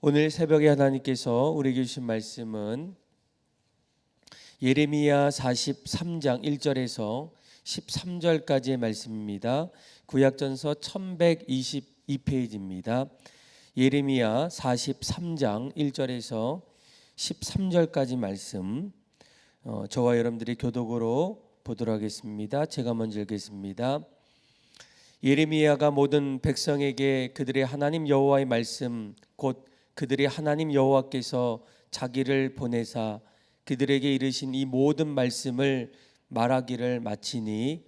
오늘 새벽에 하나님께서 우리에게 주신 말씀은 예레미야 43장 1절에서 13절까지의 말씀입니다. 구약전서 1122페이지입니다. 예레미야 43장 1절에서 13절까지 말씀, 저와 여러분들이 교독으로 보도록 하겠습니다. 제가 먼저 읽겠습니다. 예레미야가 모든 백성에게 그들의 하나님 여호와의 말씀, 곧 그들의 하나님 여호와께서 자기를 보내사 그들에게 이르신 이 모든 말씀을 말하기를 마치니,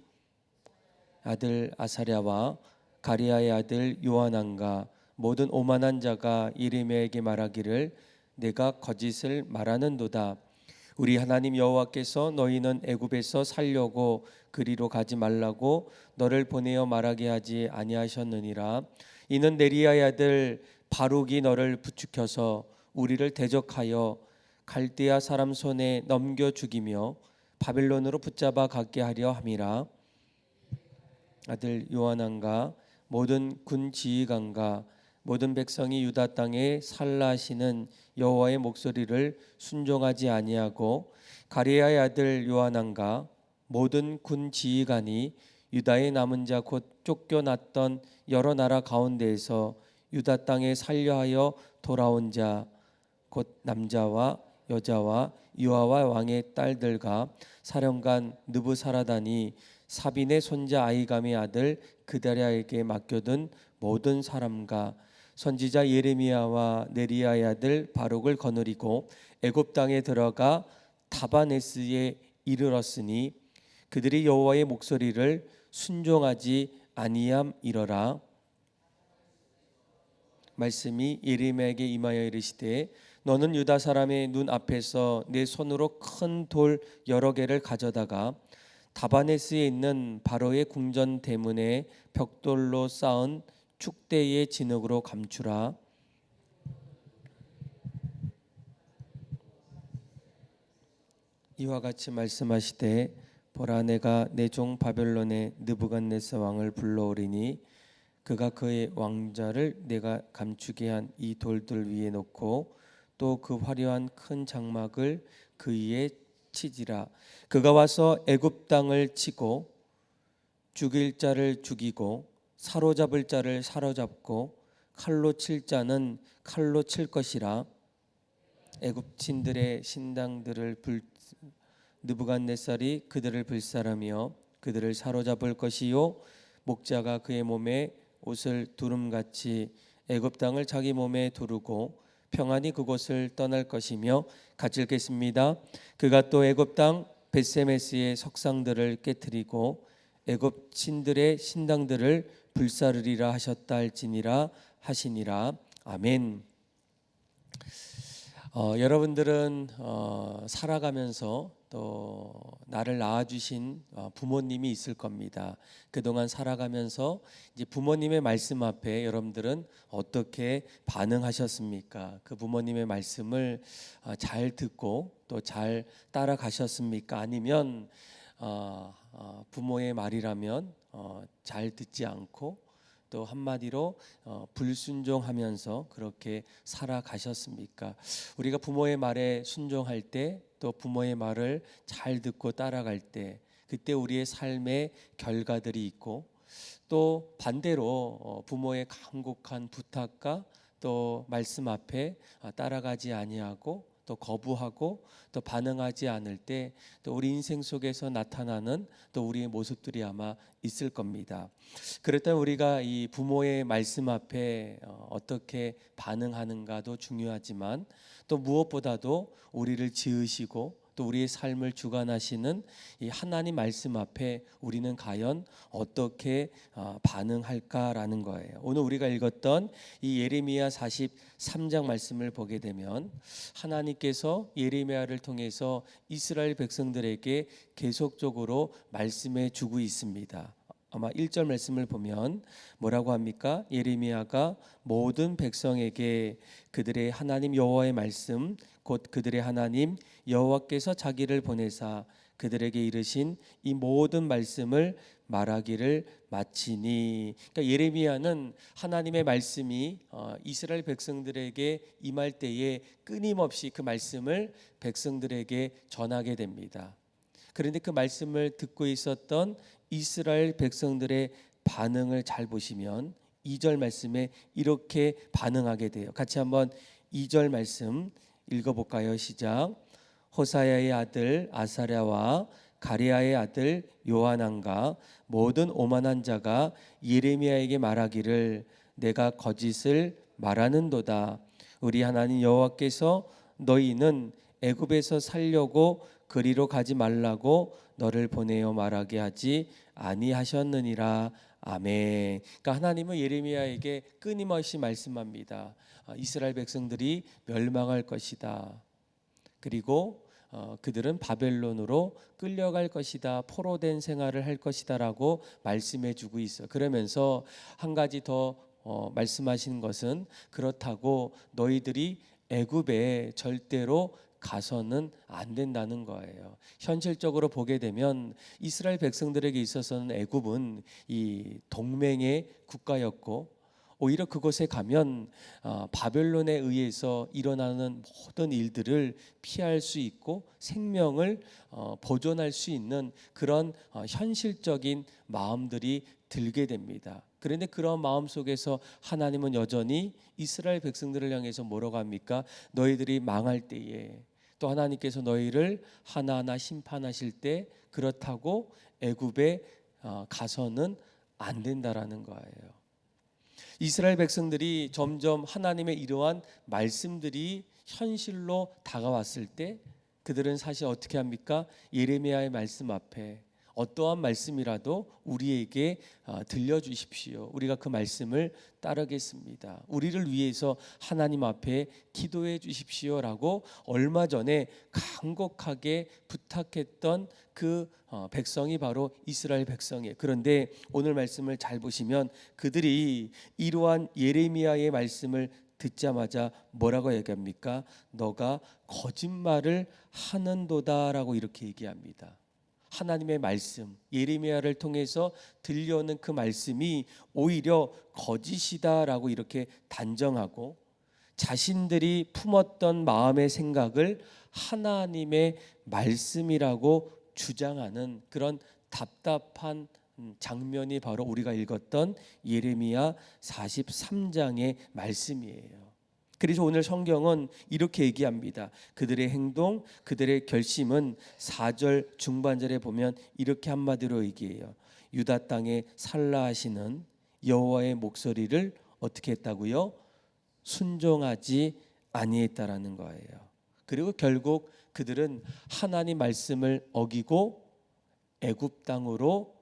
아들 아사랴와 가리야의 아들 요하난과 모든 오만한 자가 예레미야에게 말하기를 내가 거짓을 말하는도다. 우리 하나님 여호와께서 너희는 애굽에서 살려고 그리로 가지 말라고 너를 보내어 말하게 하지 아니하셨느니라. 이는 네리야의 아들 바룩이 너를 부추겨서 우리를 대적하여 갈대아 사람 손에 넘겨 죽이며 바벨론으로 붙잡아 가게 하려 함이라. 아들 요하난과 모든 군 지휘관과 모든 백성이 유다 땅에 살라 하시는 여호와의 목소리를 순종하지 아니하고, 가레야의 아들 요하난과 모든 군 지휘관이 유다의 남은 자 곧 쫓겨났던 여러 나라 가운데에서 유다 땅에 살려하여 돌아온 자 곧 남자와 여자와 유아와 왕의 딸들과 사령관 느부사라단이 사빈의 손자 아이감의 아들 그다랴에게 맡겨둔 모든 사람과 선지자 예레미야와 네리야의 아들 바룩을 거느리고 애굽 땅에 들어가 다바네스에 이르렀으니 그들이 여호와의 목소리를 순종하지 아니함이러라. 말씀이 예레미야에게 임하여 이르시되, 너는 유다 사람의 눈 앞에서 내 손으로 큰 돌 여러 개를 가져다가 다바네스에 있는 바로의 궁전 대문에 벽돌로 쌓은 축대의 진흙으로 감추라. 이와 같이 말씀하시되, 보라 내가 내 종 바벨론의 느부갓네살 왕을 불러오리니 그가 그의 왕자를 내가 감추게 한 이 돌들 위에 놓고 또 그 화려한 큰 장막을 그 위에 치지라. 그가 와서 애굽 땅을 치고 죽일 자를 죽이고 사로잡을 자를 사로잡고 칼로 칠 자는 칼로 칠 것이라. 애굽인들의 신당들을 느부갓네살이 그들을 불살하며 그들을 사로잡을 것이요, 목자가 그의 몸에 옷을 두름같이 애굽 땅을 자기 몸에 두르고 평안히 그곳을 떠날 것이며. 같이 읽겠습니다. 그가 또 애굽 땅 벳세메스의 석상들을 깨뜨리고 애굽 신들의 신당들을 불사르리라 하셨다 할지니라 하시니라. 아멘. 여러분들은 살아가면서 또 나를 낳아주신 부모님이 있을 겁니다. 그동안 살아가면서 이제 부모님의 말씀 앞에 여러분들은 어떻게 반응하셨습니까? 그 부모님의 말씀을 잘 듣고 또 잘 따라가셨습니까? 아니면 부모의 말이라면 잘 듣지 않고 또 한마디로 불순종하면서 그렇게 살아가셨습니까? 우리가 부모의 말에 순종할 때, 또 부모의 말을 잘 듣고 따라갈 때, 그때 우리의 삶의 결과들이 있고, 또 반대로 부모의 간곡한 부탁과 또 말씀 앞에 따라가지 아니하고 또 거부하고 또 반응하지 않을 때, 또 우리 인생 속에서 나타나는 또 우리의 모습들이 아마 있을 겁니다. 그렇다면 우리가 이 부모의 말씀 앞에 어떻게 반응하는가도 중요하지만, 또 무엇보다도 우리를 지으시고 또 우리의 삶을 주관하시는 이 하나님 말씀 앞에 우리는 과연 어떻게 반응할까라는 거예요. 오늘 우리가 읽었던 이 예레미야 43장 말씀을 보게 되면 하나님께서 예레미야를 통해서 이스라엘 백성들에게 계속적으로 말씀해 주고 있습니다. 아마 1절 말씀을 보면 뭐라고 합니까? 예레미야가 모든 백성에게 그들의 하나님 여호와의 말씀, 곧 그들의 하나님 여호와께서 자기를 보내사 그들에게 이르신 이 모든 말씀을 말하기를 마치니. 그러니까 예레미야는 하나님의 말씀이 이스라엘 백성들에게 임할 때에 끊임없이 그 말씀을 백성들에게 전하게 됩니다. 그런데 그 말씀을 듣고 있었던 이스라엘 백성들의 반응을 잘 보시면 2절 말씀에 이렇게 반응하게 돼요. 같이 한번 2절 말씀 읽어볼까요? 시작. 호사야의 아들 아사랴와 가레아의 아들 요하난과 모든 오만한 자가 예레미야에게 말하기를 내가 거짓을 말하는도다. 우리 하나님 여호와께서 너희는 애굽에서 살려고 그리로 가지 말라고 너를 보내어 말하게 하지 아니하셨느니라. 아멘. 그러니까 하나님은 예레미야에게 끊임없이 말씀합니다. 이스라엘 백성들이 멸망할 것이다. 그리고 그들은 바벨론으로 끌려갈 것이다. 포로된 생활을 할 것이다라고 말씀해 주고 있어. 그러면서 한 가지 더 말씀하시는 것은 그렇다고 너희들이 애굽에 절대로 가서는 안 된다는 거예요. 현실적으로 보게 되면 이스라엘 백성들에게 있어서는 애굽은 이 동맹의 국가였고 오히려 그곳에 가면 바벨론에 의해서 일어나는 모든 일들을 피할 수 있고 생명을 보존할 수 있는 그런 현실적인 마음들이 들게 됩니다. 그런데 그런 마음 속에서 하나님은 여전히 이스라엘 백성들을 향해서 뭐라고 합니까? 너희들이 망할 때에 또 하나님께서 너희를 하나하나 심판하실 때 그렇다고 애굽에 가서는 안 된다라는 거예요. 이스라엘 백성들이 점점 하나님의 이러한 말씀들이 현실로 다가왔을 때 그들은 사실 어떻게 합니까? 예레미야의 말씀 앞에 어떠한 말씀이라도 우리에게 들려주십시오. 우리가 그 말씀을 따르겠습니다. 우리를 위해서 하나님 앞에 기도해 주십시오라고 얼마 전에 간곡하게 부탁했던 그 백성이 바로 이스라엘 백성이에요. 그런데 오늘 말씀을 잘 보시면 그들이 이러한 예레미야의 말씀을 듣자마자 뭐라고 얘기합니까? 너가 거짓말을 하는도다라고 이렇게 얘기합니다. 하나님의 말씀, 예레미야를 통해서 들려오는 그 말씀이 오히려 거짓이다라고 이렇게 단정하고 자신들이 품었던 마음의 생각을 하나님의 말씀이라고 주장하는 그런 답답한 장면이 바로 우리가 읽었던 예레미야 43장의 말씀이에요. 그래서 오늘 성경은 이렇게 얘기합니다. 그들의 행동, 그들의 결심은 4절 중반절에 보면 이렇게 한마디로 얘기해요. 유다 땅에 살라하시는 여호와의 목소리를 어떻게 했다고요? 순종하지 아니했다라는 거예요. 그리고 결국 그들은 하나님 말씀을 어기고 애굽 땅으로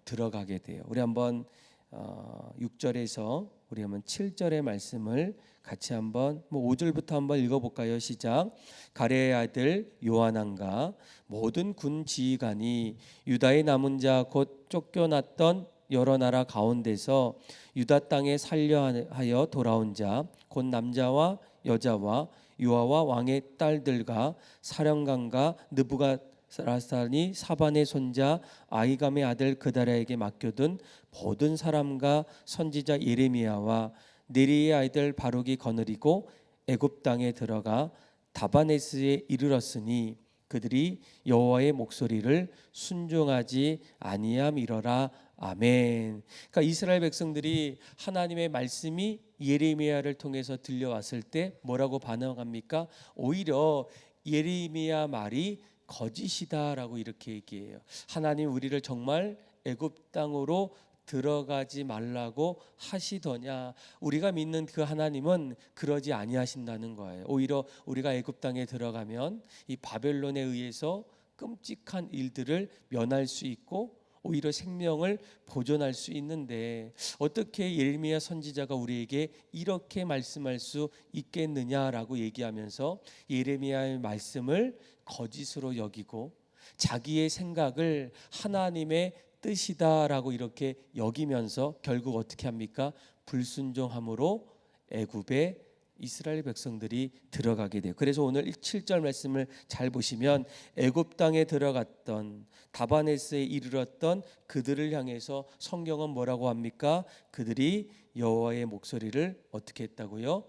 들어가게 돼요. 우리 한번 6절에서 우리 한번 7절의 말씀을 같이 한번 5절부터 한번 읽어볼까요? 시작. 가레의 아들 요하난과 모든 군 지휘관이 유다의 남은 자 곧 쫓겨났던 여러 나라 가운데서 유다 땅에 살려하여 돌아온 자 곧 남자와 여자와 유아와 왕의 딸들과 사령관과 느부갓라산이 사반의 손자 아히감의 아들 그다랴에게 맡겨둔 모든 사람과 선지자 예레미야와 네리의 아이들 바룩이 거느리고 애굽 땅에 들어가 다바네스에 이르렀으니 그들이 여호와의 목소리를 순종하지 아니함이러라. 아멘. 그러니까 이스라엘 백성들이 하나님의 말씀이 예레미야를 통해서 들려왔을 때 뭐라고 반응합니까? 오히려 예레미야 말이 거짓이다라고 이렇게 얘기해요. 하나님 우리를 정말 애굽 땅으로 들어가지 말라고 하시더냐? 우리가 믿는 그 하나님은 그러지 아니하신다는 거예요. 오히려 우리가 애굽 땅에 들어가면 이 바벨론에 의해서 끔찍한 일들을 면할 수 있고 오히려 생명을 보존할 수 있는데 어떻게 예레미야 선지자가 우리에게 이렇게 말씀할 수 있겠느냐라고 얘기하면서 예레미야의 말씀을 거짓으로 여기고 자기의 생각을 하나님의 뜻이다라고 이렇게 여기면서 결국 어떻게 합니까? 불순종함으로 애굽에 이스라엘 백성들이 들어가게 돼요. 그래서 오늘 7절 말씀을 잘 보시면 애굽 땅에 들어갔던 다바네스에 이르렀던 그들을 향해서 성경은 뭐라고 합니까? 그들이 여호와의 목소리를 어떻게 했다고요?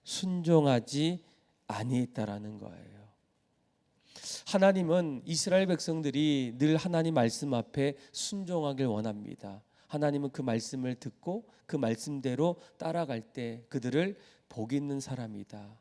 순종하지 아니했다라는 거예요. 하나님은 이스라엘 백성들이 늘 하나님 말씀 앞에 순종하길 원합니다. 하나님은 그 말씀을 듣고 그 말씀대로 따라갈 때 그들을 복 있는 사람이다.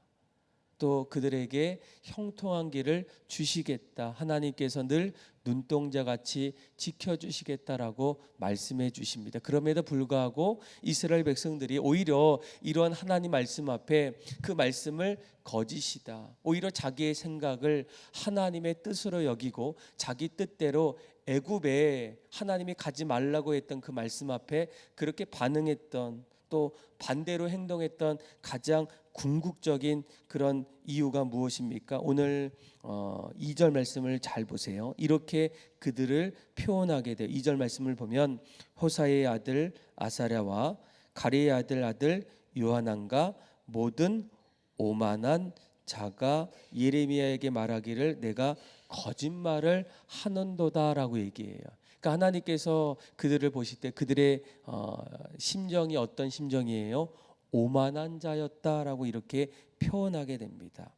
또 그들에게 형통한 길을 주시겠다. 하나님께서 늘 눈동자같이 지켜주시겠다라고 말씀해 주십니다. 그럼에도 불구하고 이스라엘 백성들이 오히려 이런 하나님 말씀 앞에 그 말씀을 거짓이다. 오히려 자기의 생각을 하나님의 뜻으로 여기고 자기 뜻대로 애굽에 하나님이 가지 말라고 했던 그 말씀 앞에 그렇게 반응했던, 또 반대로 행동했던 가장 궁극적인 그런 이유가 무엇입니까? 오늘 2절 말씀을 잘 보세요. 이렇게 그들을 표현하게 돼요. 2절 말씀을 보면 호사의 아들 아사랴와 가레의 아들 요하난과 모든 오만한 자가 예레미야에게 말하기를 내가 거짓말을 하는도다라고 얘기해요. 그러니까 하나님께서 그들을 보실 때 그들의 심정이 어떤 심정이에요? 오만한 자였다라고 이렇게 표현하게 됩니다.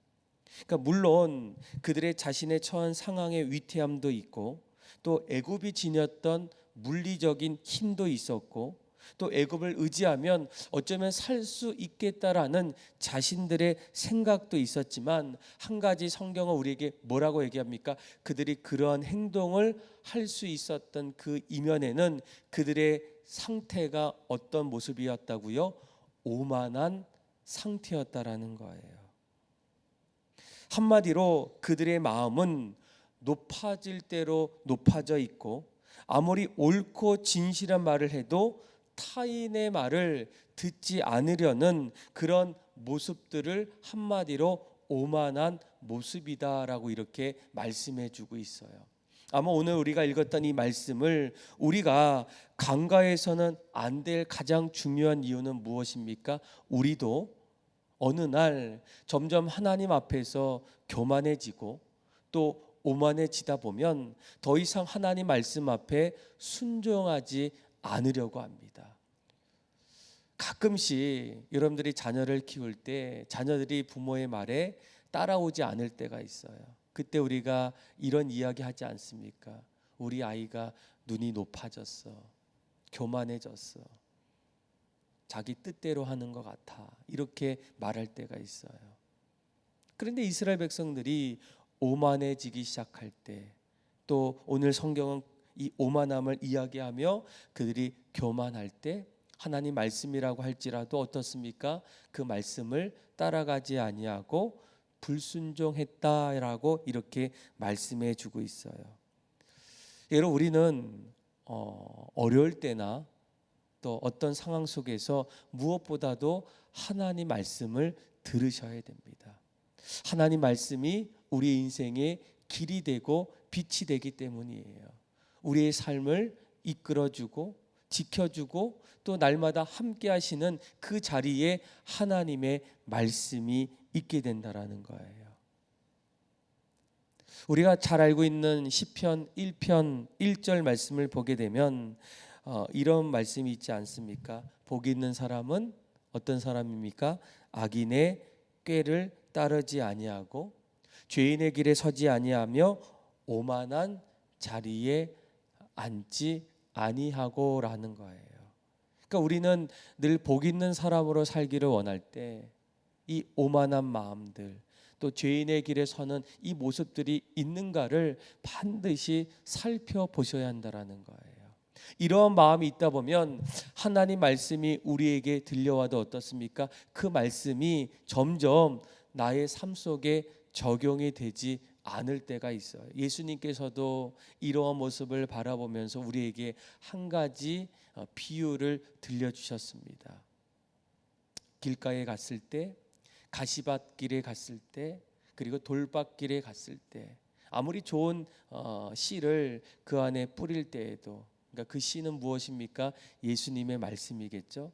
그러니까 물론 그들의 자신의 처한 상황의 위태함도 있고, 또 애굽이 지녔던 물리적인 힘도 있었고, 또 애굽을 의지하면 어쩌면 살 수 있겠다라는 자신들의 생각도 있었지만, 한 가지 성경은 우리에게 뭐라고 얘기합니까? 그들이 그러한 행동을 할 수 있었던 그 이면에는 그들의 상태가 어떤 모습이었다고요? 오만한 상태였다라는 거예요. 한마디로 그들의 마음은 높아질 대로 높아져 있고, 아무리 옳고 진실한 말을 해도 타인의 말을 듣지 않으려는 그런 모습들을 한마디로 오만한 모습이다라고 이렇게 말씀해 주고 있어요. 아마 오늘 우리가 읽었던 이 말씀을 우리가 간과해서는 안 될 가장 중요한 이유는 무엇입니까? 우리도 어느 날 점점 하나님 앞에서 교만해지고 또 오만해지다 보면 더 이상 하나님 말씀 앞에 순종하지 않으려고 합니다. 가끔씩 여러분들이 자녀를 키울 때 자녀들이 부모의 말에 따라오지 않을 때가 있어요. 그때 우리가 이런 이야기 하지 않습니까? 우리 아이가 눈이 높아졌어, 교만해졌어, 자기 뜻대로 하는 것 같아, 이렇게 말할 때가 있어요. 그런데 이스라엘 백성들이 오만해지기 시작할 때, 또 오늘 성경은 이 오만함을 이야기하며 그들이 교만할 때 하나님 말씀이라고 할지라도 어떻습니까? 그 말씀을 따라가지 아니하고 불순종했다라고 이렇게 말씀해 주고 있어요. 여러분, 우리는 어려울 때나 또 어떤 상황 속에서 무엇보다도 하나님 말씀을 들으셔야 됩니다. 하나님 말씀이 우리 인생의 길이 되고 빛이 되기 때문이에요. 우리의 삶을 이끌어주고 지켜주고 또 날마다 함께 하시는 그 자리에 하나님의 말씀이 있게 된다라는 거예요. 우리가 잘 알고 있는 시편 1편 1절 말씀을 보게 되면 이런 말씀이 있지 않습니까? 복 있는 사람은 어떤 사람입니까? 악인의 꾀를 따르지 아니하고 죄인의 길에 서지 아니하며 오만한 자리에 앉지 아니하고라는 거예요. 그러니까 우리는 늘 복 있는 사람으로 살기를 원할 때 이 오만한 마음들, 또 죄인의 길에 서는 이 모습들이 있는가를 반드시 살펴보셔야 한다라는 거예요. 이러한 마음이 있다 보면 하나님 말씀이 우리에게 들려와도 어떻습니까? 그 말씀이 점점 나의 삶 속에 적용이 되지 않을 때가 있어요. 예수님께서도 이러한 모습을 바라보면서 우리에게 한 가지 비유를 들려주셨습니다. 길가에 갔을 때, 가시밭길에 갔을 때, 그리고 돌밭길에 갔을 때, 아무리 좋은 씨를 그 안에 뿌릴 때에도, 그러니까 그 씨는 무엇입니까? 예수님의 말씀이겠죠.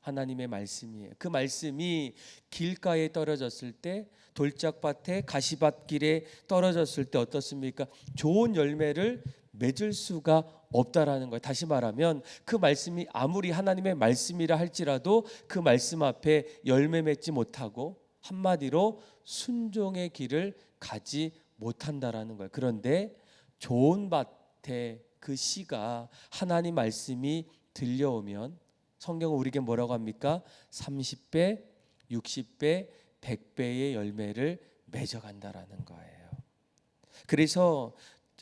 하나님의 말씀이에요. 그 말씀이 길가에 떨어졌을 때, 돌짝밭에 가시밭길에 떨어졌을 때 어떻습니까? 좋은 열매를 맺을 수가 없다라는 거예요. 다시 말하면 그 말씀이 아무리 하나님의 말씀이라 할지라도 그 말씀 앞에 열매 맺지 못하고, 한마디로 순종의 길을 가지 못한다라는 거예요. 그런데 좋은 밭에 그 씨가 하나님 말씀이 들려오면 성경은 우리에게 뭐라고 합니까? 30배, 60배, 100배의 열매를 맺어간다라는 거예요. 그래서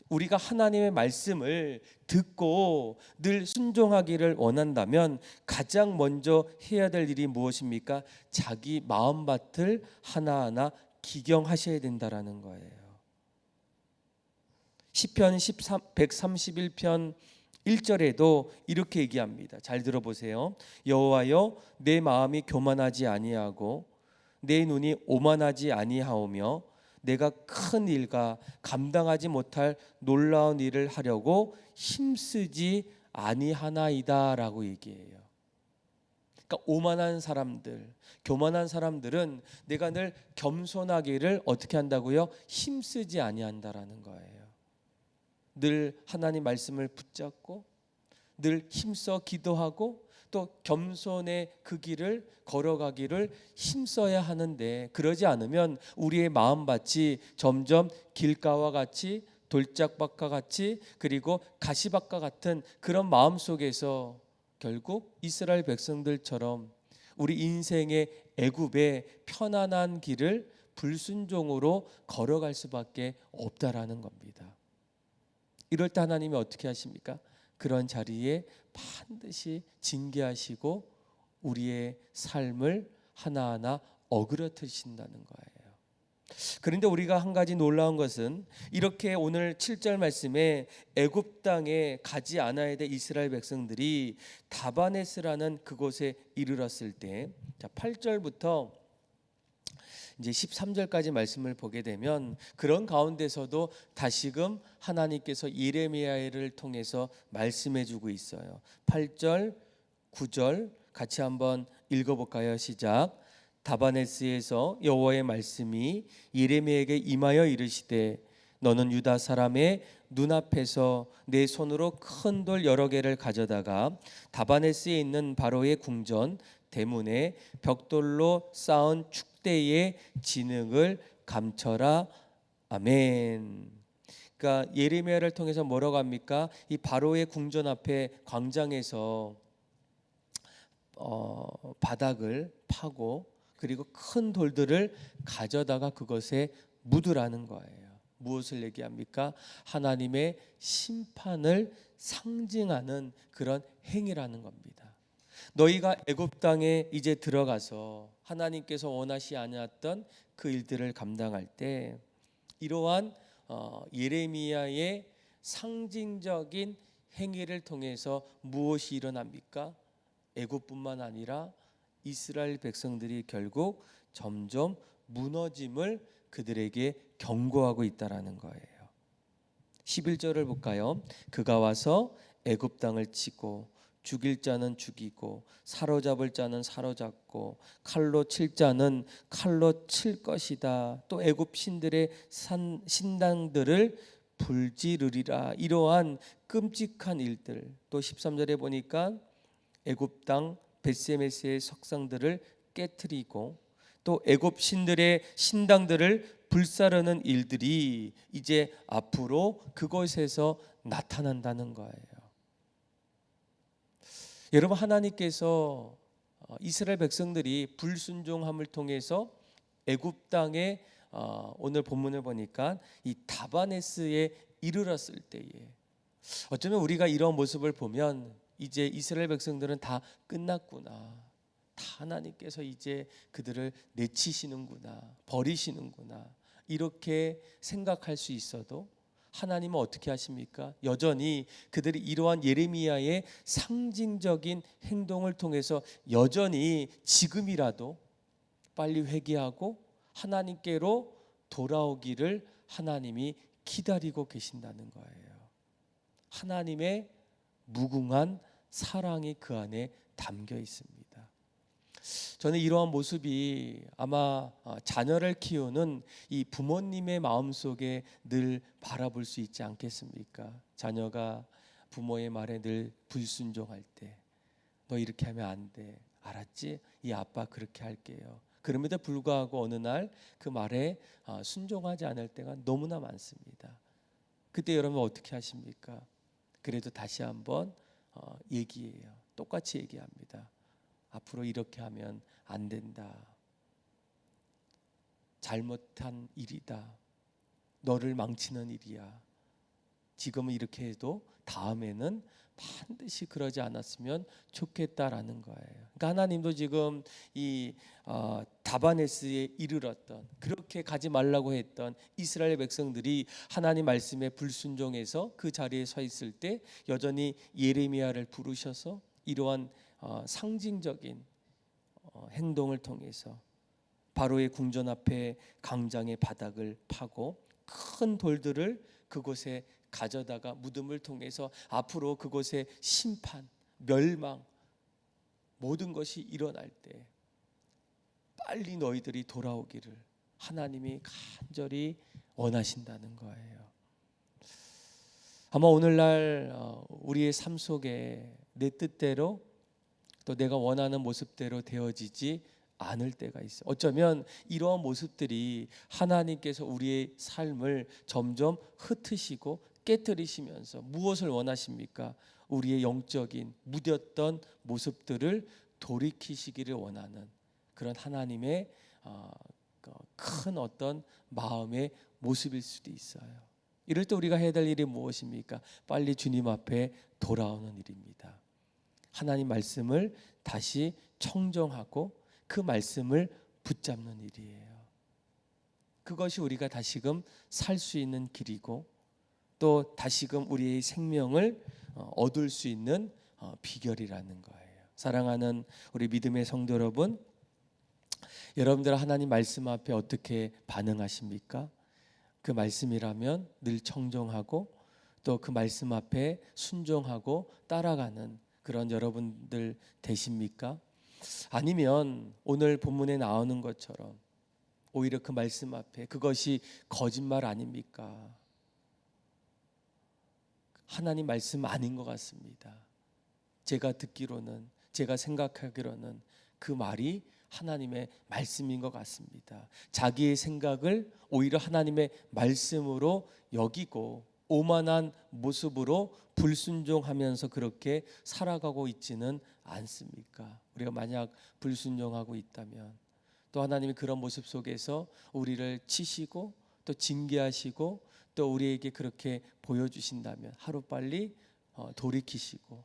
우리가 하나님의 말씀을 듣고 늘 순종하기를 원한다면 가장 먼저 해야 될 일이 무엇입니까? 자기 마음밭을 하나하나 기경하셔야 된다라는 거예요. 시편 131편 1절에도 이렇게 얘기합니다. 잘 들어보세요. 여호와여, 내 마음이 교만하지 아니하고 내 눈이 오만하지 아니하오며 내가 큰 일과 감당하지 못할 놀라운 일을 하려고 힘쓰지 아니하나이다라고 얘기해요. 그러니까 오만한 사람들, 교만한 사람들은 내가 늘 겸손하기를 어떻게 한다고요? 힘쓰지 아니한다라는 거예요. 늘 하나님 말씀을 붙잡고 늘 힘써 기도하고 또 겸손의 그 길을 걸어가기를 힘써야 하는데, 그러지 않으면 우리의 마음밭이 점점 길가와 같이, 돌짝밭과 같이, 그리고 가시밭과 같은 그런 마음 속에서 결국 이스라엘 백성들처럼 우리 인생의 애굽의 편안한 길을 불순종으로 걸어갈 수밖에 없다라는 겁니다. 이럴 때 하나님이 어떻게 하십니까? 그런 자리에 반드시 징계하시고 우리의 삶을 하나하나 어그러뜨리신다는 거예요. 그런데 우리가 한 가지 놀라운 것은, 이렇게 오늘 7절 말씀에 애굽 땅에 가지 않아야 될 이스라엘 백성들이 다바네스라는 그곳에 이르렀을 때, 8절부터 이제 13절까지 말씀을 보게 되면 그런 가운데서도 다시금 하나님께서 예레미야를 통해서 말씀해 주고 있어요. 8절, 9절 같이 한번 읽어볼까요? 시작. 다바네스에서 여호와의 말씀이 예레미야에게 임하여 이르시되, 너는 유다 사람의 눈앞에서 내 손으로 큰 돌 여러 개를 가져다가 다바네스에 있는 바로의 궁전 대문에 벽돌로 쌓은 축대의 진흙을 감춰라. 아멘. 그러니까 예레미야를 통해서 뭐라고 합니까? 이 바로의 궁전 앞에 광장에서 바닥을 파고 그리고 큰 돌들을 가져다가 그것에 묻으라는 거예요. 무엇을 얘기합니까? 하나님의 심판을 상징하는 그런 행위라는 겁니다. 너희가 애굽 땅에 이제 들어가서 하나님께서 원하시 아니었던 그 일들을 감당할 때 이러한 예레미야의 상징적인 행위를 통해서 무엇이 일어납니까? 애굽뿐만 아니라 이스라엘 백성들이 결국 점점 무너짐을 그들에게 경고하고 있다라는 거예요. 11절을 볼까요? 그가 와서 애굽 땅을 치고 죽일 자는 죽이고 사로잡을 자는 사로잡고 칼로 칠 자는 칼로 칠 것이다. 또 애굽 신들의 신당들을 불지르리라. 이러한 끔찍한 일들. 또 13절에 보니까 애굽 땅 벳세메스의 석상들을 깨트리고 또 애굽 신들의 신당들을 불사르는 일들이 이제 앞으로 그곳에서 나타난다는 거예요. 여러분, 하나님께서 이스라엘 백성들이 불순종함을 통해서 애굽 땅에 오늘 본문을 보니까 이 다바네스에 이르렀을 때에, 어쩌면 우리가 이런 모습을 보면 이제 이스라엘 백성들은 다 끝났구나, 다 하나님께서 이제 그들을 내치시는구나, 버리시는구나, 이렇게 생각할 수 있어도 하나님은 어떻게 하십니까? 여전히 그들이 이러한 예레미야의 상징적인 행동을 통해서 여전히 지금이라도 빨리 회개하고 하나님께로 돌아오기를 하나님이 기다리고 계신다는 거예요. 하나님의 무궁한 사랑이 그 안에 담겨 있습니다. 저는 이러한 모습이 아마 자녀를 키우는 이 부모님의 마음속에 늘 바라볼 수 있지 않겠습니까? 자녀가 부모의 말에 늘 불순종할 때, 너 이렇게 하면 안 돼, 알았지? 이 아빠 그렇게 할게요. 그럼에도 불구하고 어느 날 그 말에 순종하지 않을 때가 너무나 많습니다. 그때 여러분 어떻게 하십니까? 그래도 다시 한번 얘기해요. 똑같이 얘기합니다. 앞으로 이렇게 하면 안 된다. 잘못한 일이다. 너를 망치는 일이야. 지금은 이렇게 해도 다음에는 반드시 그러지 않았으면 좋겠다라는 거예요. 그러니까 하나님도 지금 이 다바네스에 이르렀던, 그렇게 가지 말라고 했던 이스라엘 백성들이 하나님 말씀에 불순종해서 그 자리에 서 있을 때 여전히 예레미야를 부르셔서 이러한 상징적인 행동을 통해서 바로의 궁전 앞에 강장의 바닥을 파고 큰 돌들을 그곳에 가져다가 무덤을 통해서 앞으로 그곳에 심판, 멸망, 모든 것이 일어날 때 빨리 너희들이 돌아오기를 하나님이 간절히 원하신다는 거예요. 아마 오늘날 우리의 삶 속에 내 뜻대로 또 내가 원하는 모습대로 되어지지 않을 때가 있어요. 어쩌면 이러한 모습들이 하나님께서 우리의 삶을 점점 흩으시고 깨뜨리시면서 무엇을 원하십니까? 우리의 영적인 무뎠던 모습들을 돌이키시기를 원하는 그런 하나님의 큰 어떤 마음의 모습일 수도 있어요. 이럴 때 우리가 해야 될 일이 무엇입니까? 빨리 주님 앞에 돌아오는 일입니다. 하나님 말씀을 다시 청정하고 그 말씀을 붙잡는 일이에요. 그것이 우리가 다시금 살 수 있는 길이고 또 다시금 우리의 생명을 얻을 수 있는 비결이라는 거예요. 사랑하는 우리 믿음의 성도 여러분, 여러분들 하나님 말씀 앞에 어떻게 반응하십니까? 그 말씀이라면 늘 청정하고 또 그 말씀 앞에 순종하고 따라가는 그런 여러분들 되십니까? 아니면 오늘 본문에 나오는 것처럼 오히려 그 말씀 앞에 그것이 거짓말 아닙니까? 하나님 말씀 아닌 것 같습니다. 제가 듣기로는, 제가 생각하기로는 그 말이 하나님의 말씀인 것 같습니다. 자기의 생각을 오히려 하나님의 말씀으로 여기고 오만한 모습으로 불순종하면서 그렇게 살아가고 있지는 않습니까? 우리가 만약 불순종하고 있다면 또 하나님이 그런 모습 속에서 우리를 치시고 또 징계하시고 또 우리에게 그렇게 보여주신다면 하루빨리 돌이키시고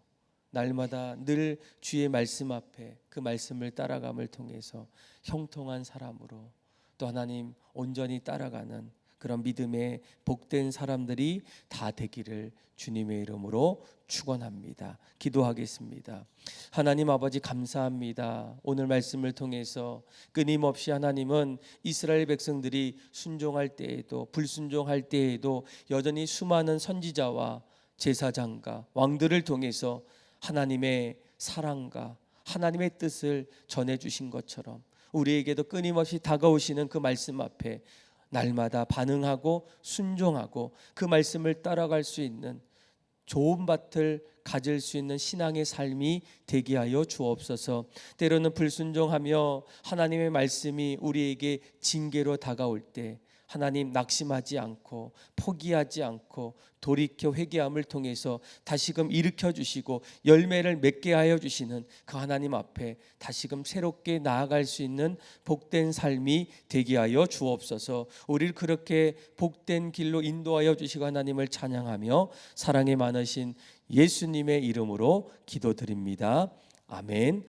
날마다 늘 주의 말씀 앞에 그 말씀을 따라감을 통해서 형통한 사람으로 또 하나님 온전히 따라가는 그런 믿음의 복된 사람들이 다 되기를 주님의 이름으로 축원합니다. 기도하겠습니다. 하나님 아버지 감사합니다. 오늘 말씀을 통해서 끊임없이 하나님은 이스라엘 백성들이 순종할 때에도 불순종할 때에도 여전히 수많은 선지자와 제사장과 왕들을 통해서 하나님의 사랑과 하나님의 뜻을 전해주신 것처럼 우리에게도 끊임없이 다가오시는 그 말씀 앞에 날마다 반응하고 순종하고 그 말씀을 따라갈 수 있는 좋은 밭을 가질 수 있는 신앙의 삶이 되게 하여 주옵소서. 때로는 불순종하며 하나님의 말씀이 우리에게 징계로 다가올 때 하나님 낙심하지 않고 포기하지 않고 돌이켜 회개함을 통해서 다시금 일으켜 주시고 열매를 맺게 하여 주시는 그 하나님 앞에 다시금 새롭게 나아갈 수 있는 복된 삶이 되게 하여 주옵소서. 우리를 그렇게 복된 길로 인도하여 주시고 하나님을 찬양하며 사랑이 많으신 예수님의 이름으로 기도드립니다. 아멘.